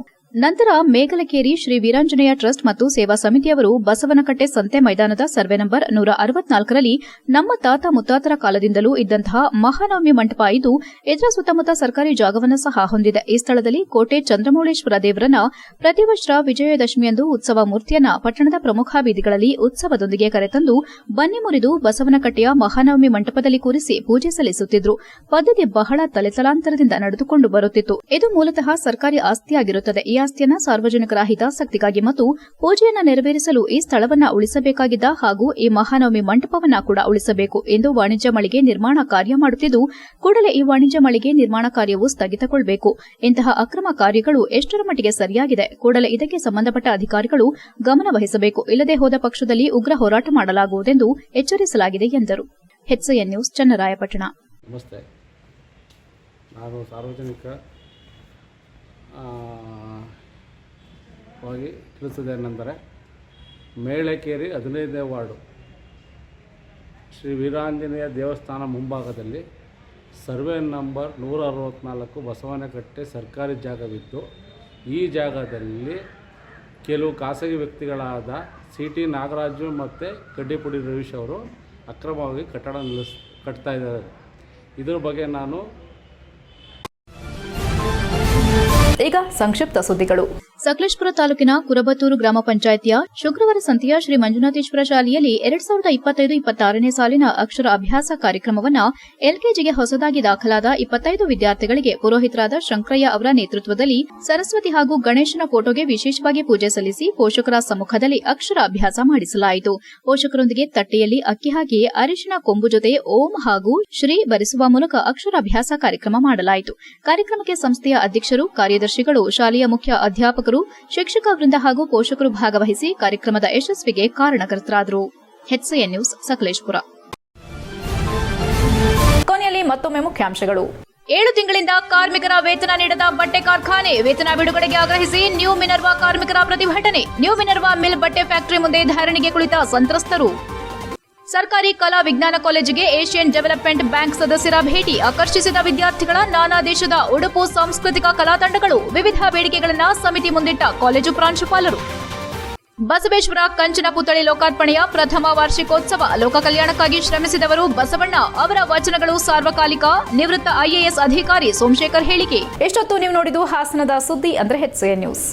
ನಂತರ ಮೇಗಲಕೇರಿ ಶ್ರೀ ವೀರಾಂಜನೇಯ ಟ್ರಸ್ಟ್ ಮತ್ತು ಸೇವಾ ಸಮಿತಿಯವರು ಬಸವನಕಟ್ಟೆ ಸಂತೆ ಮೈದಾನದ ಸರ್ವೆ ನಂಬರ್ 164ರಲ್ಲಿ ನಮ್ಮ ತಾತ ಮುತ್ತಾತರ ಕಾಲದಿಂದಲೂ ಇದ್ದಂತಹ ಮಹಾನವಮಿ ಮಂಟಪ ಇದ್ದು ಇದರ ಸುತ್ತಮುತ್ತ ಸರ್ಕಾರಿ ಜಾಗವನ್ನು ಸಹ ಹೊಂದಿದೆ. ಈ ಸ್ಥಳದಲ್ಲಿ ಕೋಟೆ ಚಂದ್ರಮೌಳೇಶ್ವರ ದೇವರನ್ನ ಪ್ರತಿ ವರ್ಷ ವಿಜಯದಶಮಿಯಂದು ಉತ್ಸವ ಮೂರ್ತಿಯನ್ನ ಪಟ್ಟಣದ ಪ್ರಮುಖ ಬೀದಿಗಳಲ್ಲಿ ಉತ್ಸವದೊಂದಿಗೆ ಕರೆತಂದು ಬನ್ನಿ ಮುರಿದು ಬಸವನಕಟ್ಟೆಯ ಮಹಾನವಮಿ ಮಂಟಪದಲ್ಲಿ ಕೂರಿಸಿ ಪೂಜೆ ಸಲ್ಲಿಸುತ್ತಿದ್ರು. ಪದ್ಧತಿ ಬಹಳ ತಲೆತಲಾಂತರದಿಂದ ನಡೆದುಕೊಂಡು ಬರುತ್ತಿತ್ತು. ಇದು ಮೂಲತಃ ಸರ್ಕಾರಿ ಆಸ್ತಿಯಾಗಿರುತ್ತದೆ. ಈ ಆಸ್ತಿಯನ್ನ ಸಾರ್ವಜನಿಕರ ಹಿತಾಸಕ್ತಿಗಾಗಿ ಮತ್ತು ಪೂಜೆಯನ್ನ ನೆರವೇರಿಸಲು ಈ ಸ್ಥಳವನ್ನ ಉಳಿಸಬೇಕಾಗಿದ್ದ ಹಾಗೂ ಈ ಮಹಾನವಮಿ ಮಂಟಪವನ್ನ ಕೂಡ ಉಳಿಸಬೇಕು ಎಂದು ವಾಣಿಜ್ಯ ಮಳಿಗೆ ನಿರ್ಮಾಣ ಕಾರ್ಯ ಮಾಡುತ್ತಿದ್ದು ಕೂಡಲೇ ಈ ವಾಣಿಜ್ಯ ಮಳಿಗೆ ನಿರ್ಮಾಣ ಕಾರ್ಯವು ಸ್ಥಗಿತಗೊಳ್ಳಬೇಕು. ಇಂತಹ ಅಕ್ರಮ ಕಾರ್ಯಗಳು ಎಷ್ಟರ ಮಟ್ಟಿಗೆ ಸರಿಯಾಗಿದೆ, ಕೂಡಲೇ ಇದಕ್ಕೆ ಸಂಬಂಧಪಟ್ಟ ಅಧಿಕಾರಿಗಳು ಗಮನ ವಹಿಸಬೇಕು. ಇಲ್ಲದೆ ಹೋದ ಪಕ್ಷದಲ್ಲಿ ಉಗ್ರ ಹೋರಾಟ ಮಾಡಲಾಗುವುದೆಂದು ಎಚ್ಚರಿಸಲಾಗಿದೆ ಎಂದರು. HCN news Channarayapatna. ನಮಸ್ತೆ. ನಾನು ಸಾರ್ವಜನಿಕ ವಾಗಿ ತಿಳಿಸೋದೇನೆಂದರೆ ಮೇಳಕೇರಿ 15ನೇ ವಾರ್ಡು ಶ್ರೀ ವೀರಾಂಜನೇಯ ದೇವಸ್ಥಾನ ಮುಂಭಾಗದಲ್ಲಿ ಸರ್ವೆ ನಂಬರ್ 164 ಬಸವನಕಟ್ಟೆ ಸರ್ಕಾರಿ ಜಾಗವಿದ್ದು ಈ ಜಾಗದಲ್ಲಿ ಕೆಲವು ಖಾಸಗಿ ವ್ಯಕ್ತಿಗಳಾದ CT ನಾಗರಾಜು ಮತ್ತು ಕಡ್ಡಿಪುಡಿ ರವೀಶ್ ಅವರು ಅಕ್ರಮವಾಗಿ ಕಟ್ಟಡ ಕಟ್ತಾ ಇದ್ದಾರೆ. ಇದರ ಬಗ್ಗೆ ನಾನು ಈಗ ಸಂಕ್ಷಿಪ್ತ ಸುದ್ದಿಗಳು. ಸಕಲೇಶಪುರ ತಾಲೂಕಿನ ಕುರಬತ್ತೂರು ಗ್ರಾಮ ಪಂಚಾಯಿತಿಯ ಶುಕ್ರವಾರ ಸಂತೆಯ ಶ್ರೀ ಮಂಜುನಾಥೇಶ್ವರ ಶಾಲೆಯಲ್ಲಿ 2025-26ನೇ ಸಾಲಿನ ಅಕ್ಷರ ಅಭ್ಯಾಸ ಕಾರ್ಯಕ್ರಮವನ್ನು ಎಲ್ಕೆಜಿಗೆ ಹೊಸದಾಗಿ ದಾಖಲಾದ 25 ವಿದ್ಯಾರ್ಥಿಗಳಿಗೆ ಪುರೋಹಿತರಾದ ಶಂಕರಯ್ಯ ಅವರ ನೇತೃತ್ವದಲ್ಲಿ ಸರಸ್ವತಿ ಹಾಗೂ ಗಣೇಶನ ಫೋಟೋಗೆ ವಿಶೇಷವಾಗಿ ಪೂಜೆ ಸಲ್ಲಿಸಿ ಪೋಷಕರ ಸಮ್ಮುಖದಲ್ಲಿ ಅಕ್ಷರ ಅಭ್ಯಾಸ ಮಾಡಿಸಲಾಯಿತು. ಪೋಷಕರೊಂದಿಗೆ ತಟ್ಟೆಯಲ್ಲಿ ಅಕ್ಕಿ ಹಾಕಿ ಅರಿಶಿನ ಕೊಂಬು ಜೊತೆ ಓಂ ಹಾಗೂ ಶ್ರೀ ಬರೆಸುವ ಮೂಲಕ ಅಕ್ಷರಾಭ್ಯಾಸ ಕಾರ್ಯಕ್ರಮ ಮಾಡಲಾಯಿತು. ಕಾರ್ಯಕ್ರಮಕ್ಕೆ ಸಂಸ್ಥೆಯ ಅಧ್ಯಕ್ಷರು, ಕಾರ್ಯದರ್ಶಿಗಳು, ಶಾಲೆಯ ಮುಖ್ಯ ಅಧ್ಯಾಪಕರು, ಶಿಕ್ಷಕ ವೃಂದ ಹಾಗೂ ಪೋಷಕರು ಭಾಗವಹಿಸಿ ಕಾರ್ಯಕ್ರಮದ ಯಶಸ್ವಿಗೆ ಕಾರಣಕರ್ತರಾದರು. HCN news Sakleshpur. ಕೊನೆಯಲ್ಲಿ ಮತ್ತೊಮ್ಮೆ ಮುಖ್ಯಾಂಶಗಳು. 7 ತಿಂಗಳಿಂದ ಕಾರ್ಮಿಕರ ವೇತನ ನೀಡದ ಬಟ್ಟೆ ಕಾರ್ಖಾನೆ ವೇತನ ಬಿಡುಗಡೆಗೆ ಆಗ್ರಹಿಸಿ ನ್ಯೂ ಮಿನರ್ವಾ ಕಾರ್ಮಿಕರ ಪ್ರತಿಭಟನೆ. ನ್ಯೂ ಮಿನರ್ವಾ ಮಿಲ್ ಬಟ್ಟೆ ಫ್ಯಾಕ್ಟರಿ ಮುಂದೆ ಧಾರಣಿಗೆ ಕುಳಿತ ಸಂತ್ರಸ್ತರು. ಸರ್ಕಾರಿ ಕಲಾ ವಿಜ್ಞಾನ ಕಾಲೇಜಿಗೆ ಏಷ್ಯನ್ ಡೆವಲಪ್ಮೆಂಟ್ ಬ್ಯಾಂಕ್ ಸದಸ್ಯರ ಭೇಟಿ. ಆಕರ್ಷಿಸಿದ ವಿದ್ಯಾರ್ಥಿಗಳ ನಾನಾ ದೇಶದ ಉಡುಪು ಸಾಂಸ್ಕೃತಿಕ ಕಲಾ ತಂಡಗಳು. ವಿವಿಧ ಬೇಡಿಕೆಗಳನ್ನು ಸಮಿತಿ ಮುಂದಿಟ್ಟ ಕಾಲೇಜು ಪ್ರಾಂಶುಪಾಲರು. ಬಸವೇಶ್ವರ ಕಂಚಿನ ಪುತ್ಥಳಿ ಲೋಕಾರ್ಪಣೆಯ ಪ್ರಥಮ ವಾರ್ಷಿಕೋತ್ಸವ. ಲೋಕ ಕಲ್ಯಾಣಕ್ಕಾಗಿ ಶ್ರಮಿಸಿದವರು ಬಸವಣ್ಣ. ಅವರ ವಚನಗಳು ಸಾರ್ವಕಾಲಿಕ. ನಿವೃತ್ತ IAS ಅಧಿಕಾರಿ ಸೋಮಶೇಖರ್ ಹೇಳಿಕೆ. ಎಷ್ಟೊತ್ತು ನೀವು ನೋಡಿದ್ದು ಹಾಸನದ ಸುದ್ದಿ ಅಂದ್ರೆ HCN ನ್ಯೂಸ್.